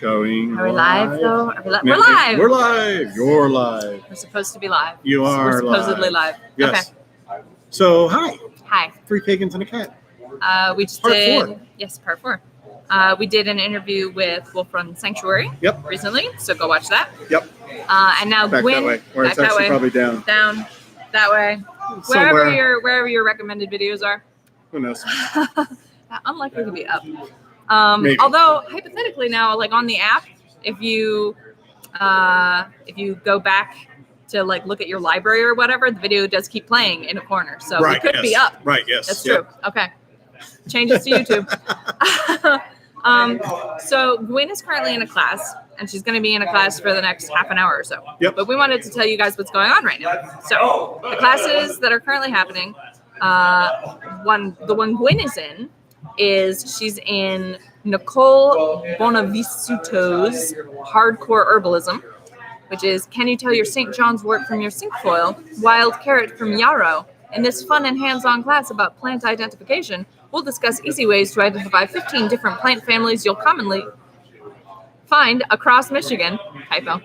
Going. Are we live though? We're live. We're live. You're live. We're supposed to be live. You are. We're supposedly live. Yes. Okay. So hi. Hi. 3 pagans and a cat. We just Part did. 4. Yes, part 4. We did an interview with Wolf Run Sanctuary. Yep. Recently, so go watch that. Yep. And now Back Gwyn. that way, or it's back actually that way. probably down. Down that way. Somewhere. Wherever your recommended videos are. Who knows? Unlikely to be up. Maybe. Although hypothetically now, like on the app, if you go back to like look at your library or whatever, the video does keep playing in a corner, so Right, it could yes. be up. Right. Yes. That's Yep. true. Okay, changes to YouTube. So Gwyn is currently in a class, and she's going to be in a class for the next half an hour or so. Yep. But we wanted to tell you guys what's going on right now. So the classes that are currently happening, the one Gwyn is in, she's in Nicole Bonavisuto's Hardcore Herbalism, which is Can You Tell Your St. John's Wort from Your Cinquefoil, Wild Carrot from Yarrow. In this fun and hands-on class about plant identification, we'll discuss easy ways to identify 15 different plant families you'll commonly find across Michigan, typo,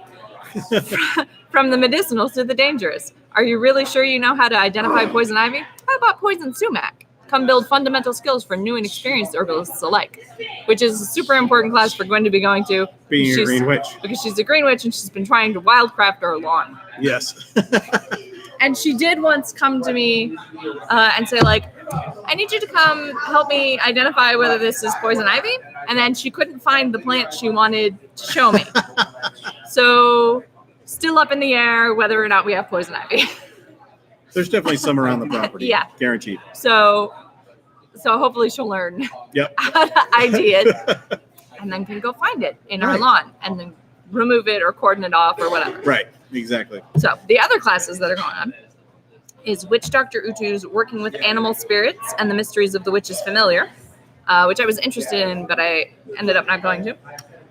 from the medicinal to the dangerous. Are you really sure you know how to identify poison ivy? How about poison sumac? Come build fundamental skills for new and experienced herbalists alike, which is a super important class for Gwen to be going to. Being a green witch. Because she's a green witch and she's been trying to wildcraft her lawn. Yes. And she did once come to me and say, like, I need you to come help me identify whether this is poison ivy. And then she couldn't find the plant she wanted to show me. So still up in the air whether or not we have poison ivy. There's definitely some around the property. Yeah. Guaranteed. So hopefully she'll learn Yep. how to ID it and then can go find it in our lawn and then remove it or cordon it off or whatever. Right. Exactly. So the other classes that are going on is Witch Dr. Utu's Working with Animal Spirits and the Mysteries of the Witch's Familiar, which I was interested in, but I ended up not going to.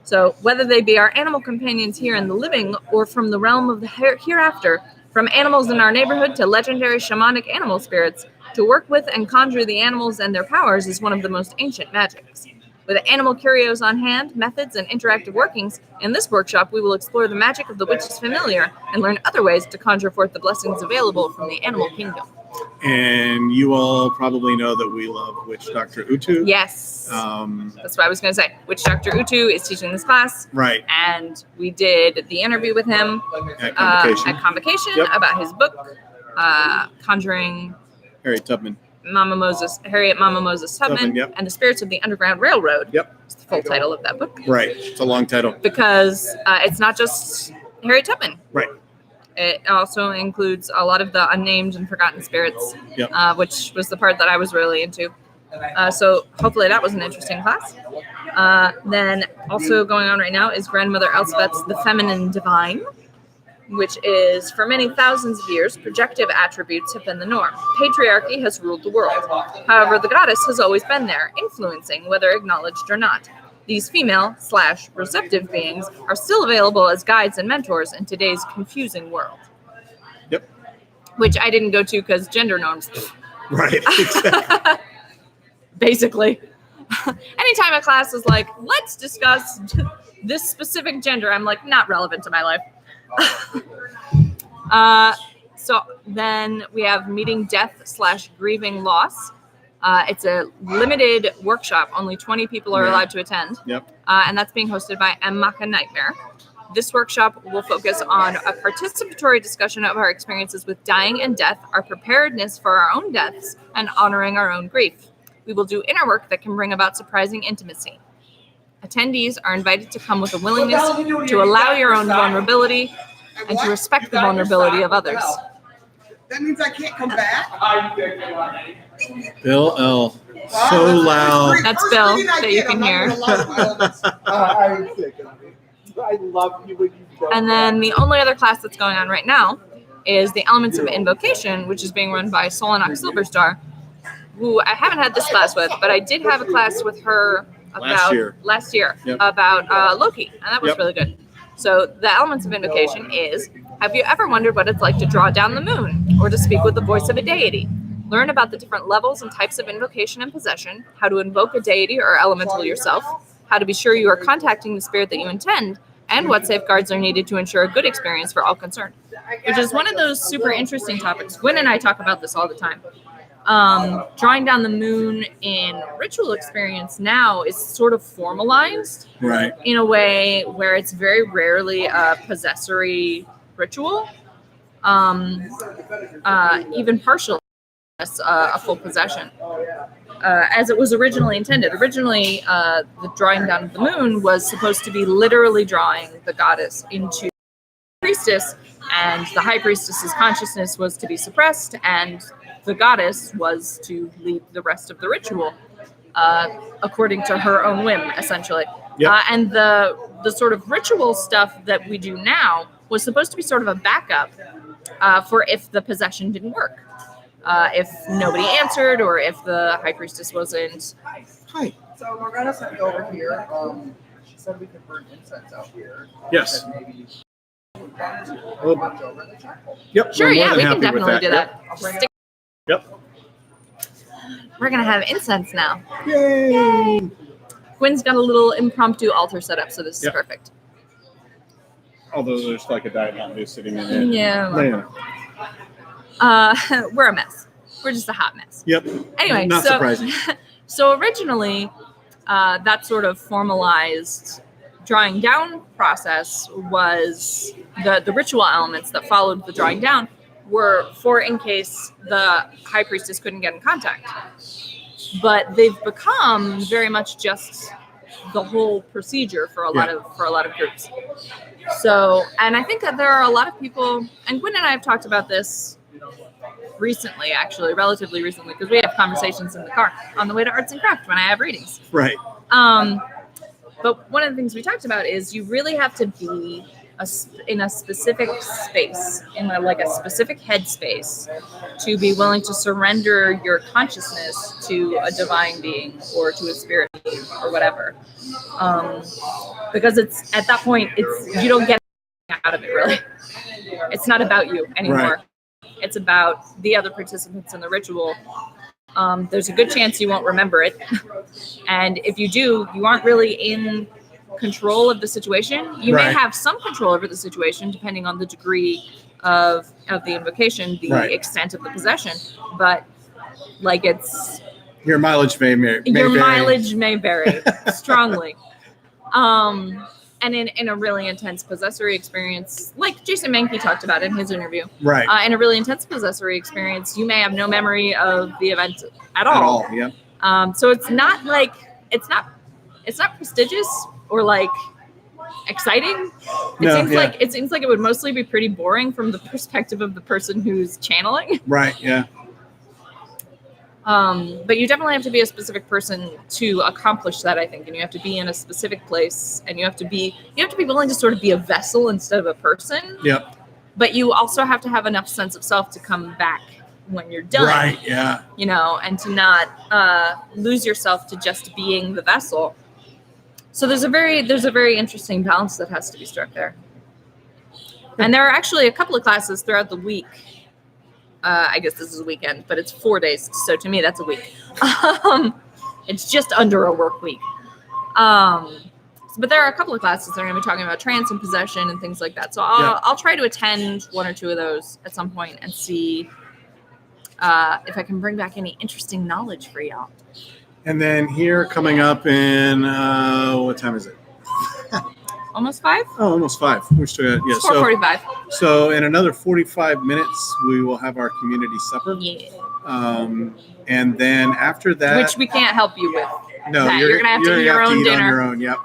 So whether they be our animal companions here in the living or from the realm of the hereafter, from animals in our neighborhood to legendary shamanic animal spirits, to work with and conjure the animals and their powers is one of the most ancient magics. With animal curios on hand, methods, and interactive workings, in this workshop we will explore the magic of the witch's familiar and learn other ways to conjure forth the blessings available from the animal kingdom. And you all probably know that we love Witch Dr. Utu. Yes. That's what I was going to say. Witch Dr. Utu is teaching this class. Right. And we did the interview with him At Convocation. Yep. About his book, Conjuring Harriet Tubman. Harriet Mama Moses Tubman, Yep. and the Spirits of the Underground Railroad. Yep. It's the full title of that book. Right. It's a long title. Because it's not just Harriet Tubman. Right. It also includes a lot of the unnamed and forgotten spirits, Yep. which was the part that I was really into. So hopefully that was an interesting class. Then also going on right now is Grandmother Elspeth's The Feminine Divine, which is, for many thousands of years, projective attributes have been the norm. Patriarchy has ruled the world. However, the goddess has always been there, influencing whether acknowledged or not. These female/receptive beings are still available as guides and mentors in today's confusing world. Yep. Which I didn't go to because gender norms. Right. Exactly. Basically. Anytime a class is like, let's discuss this specific gender, I'm like, not relevant to my life. So then we have Meeting Death/Grieving Loss. It's a limited workshop. Only 20 people are allowed to attend. Yep. And that's being hosted by M. Maka Nightmare. This workshop will focus on a participatory discussion of our experiences with dying and death, our preparedness for our own deaths, and honoring our own grief. We will do inner work that can bring about surprising intimacy. Attendees are invited to come with a willingness to allow your own vulnerability and to respect the vulnerability of others. That means I can't come back. Bill L. So loud. That's Bill that you can hear. I love you when you. And then the only other class that's going on right now is the Elements of Invocation, which is being run by Solanox Silverstar, who I haven't had this class with, but I did have a class with her last year Yep. about Loki, and that was Yep. really good. So the Elements of Invocation is, have you ever wondered what it's like to draw down the moon or to speak with the voice of a deity? Learn about the different levels and types of invocation and possession, how to invoke a deity or elemental yourself, how to be sure you are contacting the spirit that you intend, and what safeguards are needed to ensure a good experience for all concerned. Which is one of those super interesting topics. Gwen and I talk about this all the time. Drawing down the moon in ritual experience now is sort of formalized, Right. in a way where it's very rarely a possessory ritual, even partial, a full possession, as it was originally intended. Originally, the drawing down of the moon was supposed to be literally drawing the goddess into the priestess, and the high priestess's consciousness was to be suppressed, and the goddess was to lead the rest of the ritual according to her own whim, essentially. Yep. And the sort of ritual stuff that we do now was supposed to be sort of a backup for if the possession didn't work. If nobody answered, or if the high priestess wasn't. Hi. So Morgana sent me over here. She said we could burn incense out here. Yes. And maybe Well, yep. Sure, we're more yeah, than we can happy with definitely do that. I'll bring Stick- Yep. We're gonna have incense now. Yay! Gwen's got a little impromptu altar set up, so this is Yep. perfect. Although there's like a Diet Mountain Dew sitting in it. Yeah. Yeah. We're a mess. We're just a hot mess. Yep. Anyway, Not so surprising. so originally, that sort of formalized drawing down process was the ritual elements that followed the drawing down were for in case the high priestess couldn't get in contact. But they've become very much just the whole procedure for a lot of groups. So, and I think that there are a lot of people, and Gwen and I have talked about this recently, actually, relatively recently, because we have conversations in the car on the way to arts and craft when I have readings. Right. But one of the things we talked about is you really have to be in a specific space, in a specific headspace, to be willing to surrender your consciousness to a divine being or to a spirit being or whatever. Because it's at that point, you don't get out of it, really. It's not about you anymore. Right. It's about the other participants in the ritual. There's a good chance you won't remember it. And if you do, you aren't really in control of the situation. You may Right. have some control over the situation, depending on the degree of the invocation, the Right. extent of the possession. But like it's Your mileage may vary. mileage may vary strongly. And in a really intense possessory experience, like Jason Mankey talked about in his interview, Right. in a really intense possessory experience, you may have no memory of the event at At all. all. Yep. So it's not like it's not prestigious or like exciting. It seems like it would mostly be pretty boring from the perspective of the person who's channeling. Right. Yeah. But you definitely have to be a specific person to accomplish that, I think, and you have to be in a specific place, and you have to be willing to sort of be a vessel instead of a person. Yep. But you also have to have enough sense of self to come back when you're done. Right. Yeah. And to not lose yourself to just being the vessel. So there's a very interesting balance that has to be struck there. And there are actually a couple of classes throughout the week. I guess this is a weekend, but it's 4 days. So to me, that's a week. It's just under a work week. But there are a couple of classes that are going to be talking about trance and possession and things like that. So I'll try to attend one or two of those at some point and see if I can bring back any interesting knowledge for y'all. And then here coming up in what time is it? Almost 5? Oh, almost 5. We're still It's 4:45. So in another 45 minutes, we will have our community supper. Yeah. And then after that, Which we can't help you with. no, that. You're gonna have to eat your own eat dinner. on your own. Yep.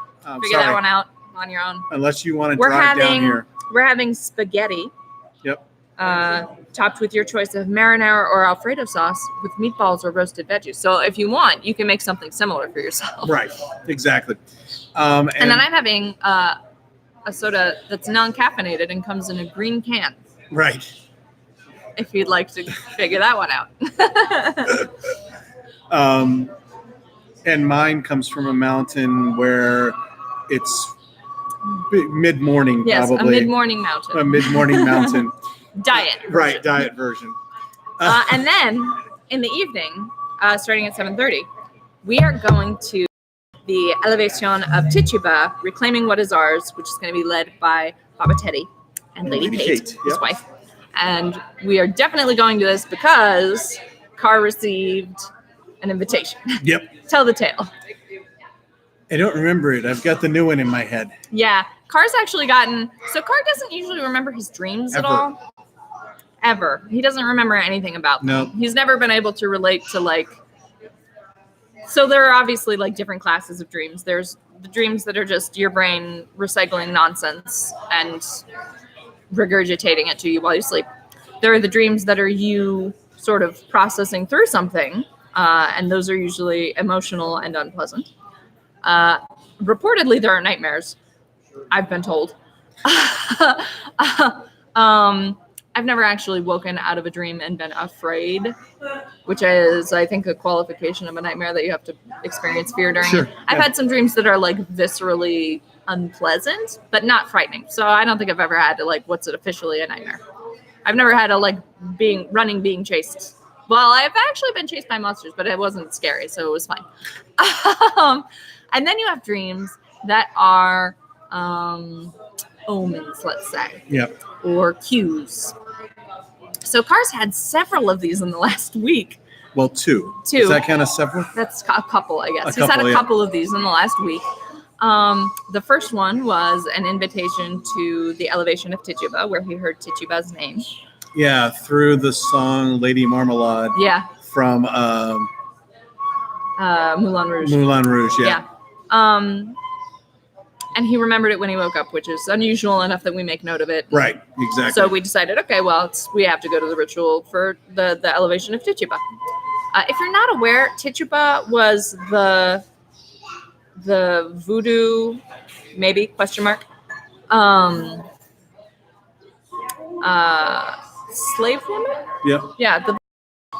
Figure that one out on your own. Unless you want to We're drive down here. having spaghetti. Yep. Topped with your choice of marinara or Alfredo sauce with meatballs or roasted veggies. So if you want, you can make something similar for yourself. Right. Exactly. And then I'm having a soda that's non-caffeinated and comes in a green can. Right. If you'd like to figure that one out. And mine comes from a mountain where it's mid-morning, Yes, probably. a mid-morning mountain. A mid-morning mountain. Diet. Right, version. diet version. And then in the evening, starting at 7:30, we are going to the Elevation of Tituba, Reclaiming What Is Ours, which is going to be led by Baba Teddy and Lady Kate, his yep. wife. And we are definitely going to this because Carr received an invitation. Yep. Tell the tale. I don't remember it. I've got the new one in my head. Yeah. Carr's actually gotten... So Carr doesn't usually remember his dreams at all. Ever. He doesn't remember anything about them. No. He's never been able to relate to, like... So there are obviously, like, different classes of dreams. There's the dreams that are just your brain recycling nonsense and regurgitating it to you while you sleep. There are the dreams that are you sort of processing through something, and those are usually emotional and unpleasant. Reportedly, there are nightmares, I've been told. I've never actually woken out of a dream and been afraid, which is, I think, a qualification of a nightmare that you have to experience fear during. Sure, I've yeah. had some dreams that are like viscerally unpleasant, but not frightening. So I don't think I've ever had to, like, what's it officially a nightmare? I've never had a, like, being chased. Well, I've actually been chased by monsters, but it wasn't scary, so it was fine. And then you have dreams that are omens, let's say. Yep. Or cues. So Carr's had several of these in the last week. Well, two. Two. Does that count as several? That's a couple, I guess. A He's had couple, a yeah. couple of these in the last week. The first one was an invitation to the Elevation of Tituba, where he heard Tituba's name. Yeah, through the song Lady Marmalade Yeah, from Moulin Rouge. Moulin Rouge, yeah. And he remembered it when he woke up, which is unusual enough that we make note of it. Right, exactly. So we decided, okay, well, we have to go to the ritual for the Elevation of Tituba. If you're not aware, Tituba was the voodoo, maybe, question mark, slave woman? Yep. Yeah, the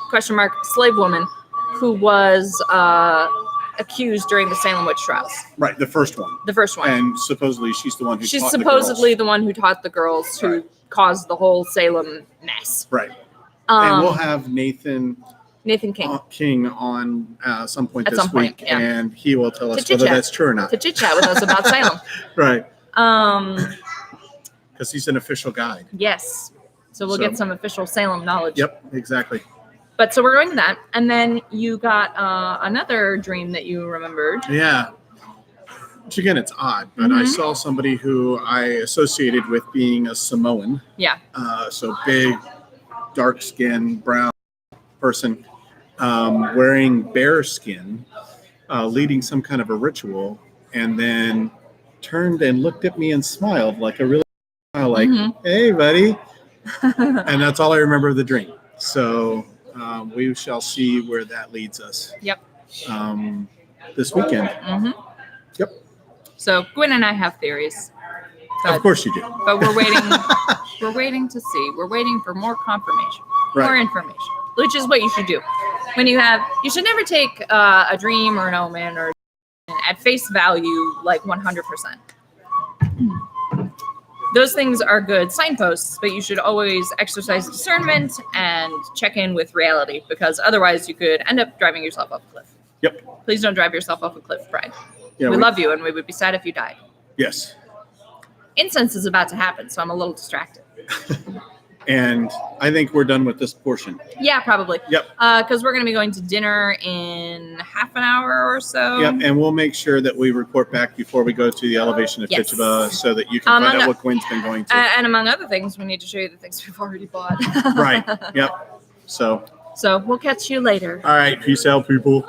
question mark slave woman who was accused during the Salem witch trials. Right, the first one. The first one. And supposedly she's the one who She's taught supposedly the the one who taught the girls who Right. caused the whole Salem mess. girls. Right. And Um, we'll have Nathan Nathan King King on some point At this some point, week, yeah. and he will tell us To whether chit-chat. that's true or not. to chit chat with us about Salem. Right, Um, because he's an official guide. yes. So we'll So- get some official Salem knowledge. Yep, exactly. But so we're going to that. And then you got another dream that you remembered. Yeah. Which again, it's odd, but I Mhm. saw somebody who I associated with being a Samoan. Yeah. So big, dark-skinned, brown person wearing bear skin, leading some kind of a ritual, and then turned and looked at me and smiled like a really like, Mhm. hey, buddy. And that's all I remember of the dream. So we shall see where that leads us. Yep. This weekend. Mm-hmm. Yep. So Gwen and I have theories. Of course you do. But we're waiting. We're waiting to see. We're waiting for more confirmation, more Right. information, which is what you should do. When you should never take a dream or an omen or at face value, like 100%. Those things are good signposts, but you should always exercise discernment and check in with reality, because otherwise you could end up driving yourself off a cliff. Yep. Please don't drive yourself off a cliff, Bride. Yeah, we love you, and we would be sad if you died. Yes. Incense is about to happen, so I'm a little distracted. And I think we're done with this portion. Yeah, probably. Yep. Because we're going to be going to dinner in half an hour or so. Yep. And we'll make sure that we report back before we go to the elevation of Yes. Tituba so that you can find Among- out what Gwen's been going to. And among other things, we need to show you the things we've already bought. Right. Yep. So, So we'll catch you later. all right. Peace out, people.